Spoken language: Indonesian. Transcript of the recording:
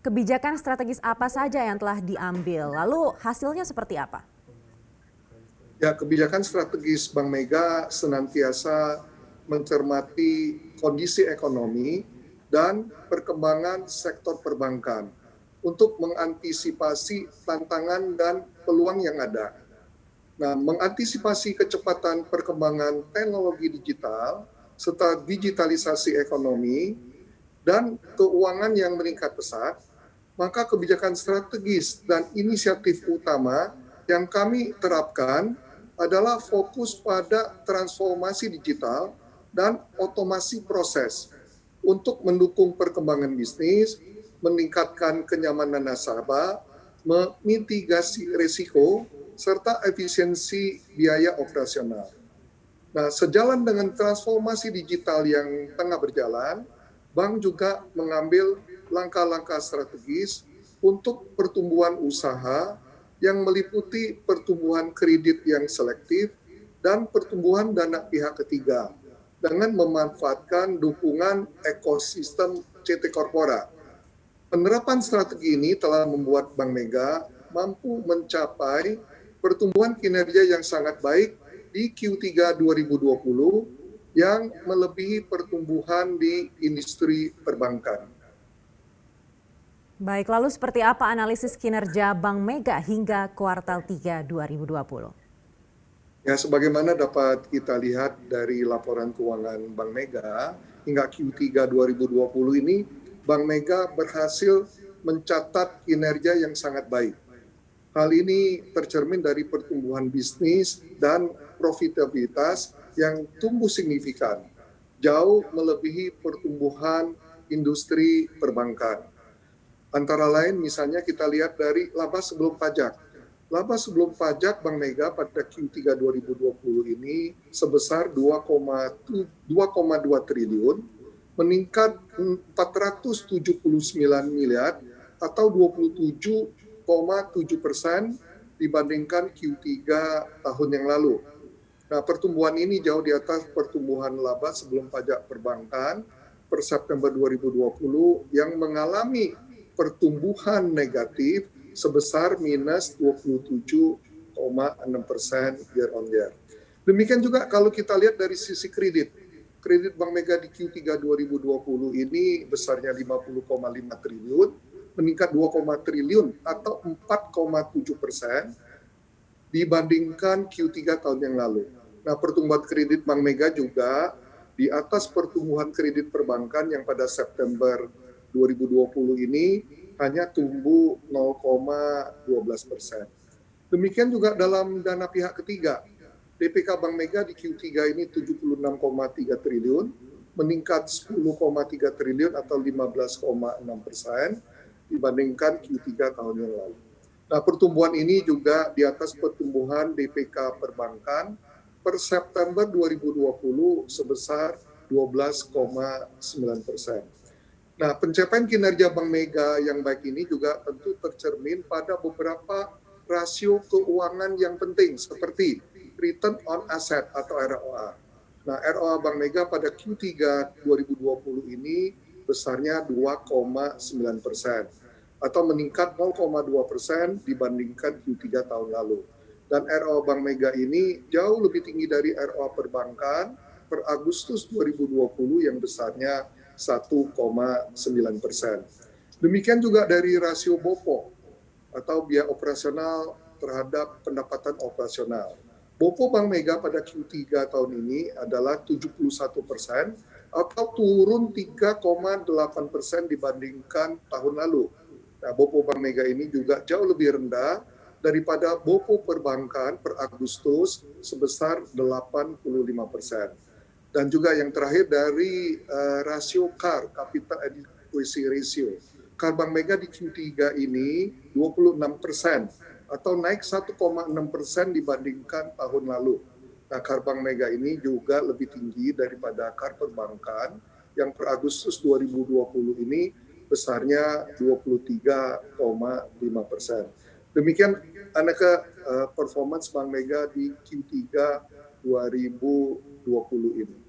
Kebijakan strategis apa saja yang telah diambil? Lalu hasilnya seperti apa? Ya, kebijakan strategis Bank Mega senantiasa mencermati kondisi ekonomi dan perkembangan sektor perbankan untuk mengantisipasi tantangan dan peluang yang ada. Nah, mengantisipasi kecepatan perkembangan teknologi digital serta digitalisasi ekonomi dan keuangan yang meningkat pesat, maka kebijakan strategis dan inisiatif utama yang kami terapkan adalah fokus pada transformasi digital dan otomasi proses untuk mendukung perkembangan bisnis, meningkatkan kenyamanan nasabah, memitigasi risiko, serta efisiensi biaya operasional. Nah, sejalan dengan transformasi digital yang tengah berjalan, Bank juga mengambil langkah-langkah strategis untuk pertumbuhan usaha yang meliputi pertumbuhan kredit yang selektif dan pertumbuhan dana pihak ketiga dengan memanfaatkan dukungan ekosistem CT Corpora. Penerapan strategi ini telah membuat Bank Mega mampu mencapai pertumbuhan kinerja yang sangat baik di Q3 2020 yang melebihi pertumbuhan di industri perbankan. Baik, lalu seperti apa analisis kinerja Bank Mega hingga kuartal 3 2020? Ya, sebagaimana dapat kita lihat dari laporan keuangan Bank Mega, hingga Q3 2020 ini, Bank Mega berhasil mencatat kinerja yang sangat baik. Hal ini tercermin dari pertumbuhan bisnis dan profitabilitas yang tumbuh signifikan, jauh melebihi pertumbuhan industri perbankan. Antara lain misalnya kita lihat dari laba sebelum pajak. Laba sebelum pajak Bank Mega pada Q3 2020 ini sebesar 2,2 triliun, meningkat 479 miliar atau 27,7% dibandingkan Q3 tahun yang lalu. Nah, pertumbuhan ini jauh di atas pertumbuhan laba sebelum pajak perbankan per September 2020 yang mengalami pertumbuhan negatif sebesar minus 27,6% year on year. Demikian juga kalau kita lihat dari sisi kredit. Kredit Bank Mega di Q3 2020 ini besarnya 50,5 triliun, meningkat 2, triliun atau 4,7% dibandingkan Q3 tahun yang lalu. Nah, pertumbuhan kredit Bank Mega juga di atas pertumbuhan kredit perbankan yang pada September 2020 ini hanya tumbuh 0,12%. Demikian juga dalam dana pihak ketiga. DPK Bank Mega di Q3 ini 76,3 triliun, meningkat 10,3 triliun atau 15,6% dibandingkan Q3 tahun yang lalu. Nah, pertumbuhan ini juga di atas pertumbuhan DPK perbankan per September 2020 sebesar 12,9%. Nah, pencapaian kinerja Bank Mega yang baik ini juga tentu tercermin pada beberapa rasio keuangan yang penting seperti Return on Asset atau ROA. Nah, ROA Bank Mega pada Q3 2020 ini besarnya 2,9% atau meningkat 0,2% dibandingkan Q3 tahun lalu. Dan ROA Bank Mega ini jauh lebih tinggi dari ROA perbankan per Agustus 2020 yang besarnya 1,9%. Demikian juga dari rasio BOPO atau biaya operasional terhadap pendapatan operasional. BOPO Bank Mega pada Q3 tahun ini adalah 71% atau turun 3,8% dibandingkan tahun lalu. Nah, BOPO Bank Mega ini juga jauh lebih rendah daripada BOPO perbankan per Agustus sebesar 85%. Dan juga yang terakhir dari rasio CAR, Capital Adequacy Ratio. CAR Bank Mega di Q3 ini 26% atau naik 1,6% dibandingkan tahun lalu. Nah, CAR Bank Mega ini juga lebih tinggi daripada CAR perbankan yang per Agustus 2020 ini besarnya 23,5%. Demikian Aneka performance Bank Mega di Q3 2020 ini.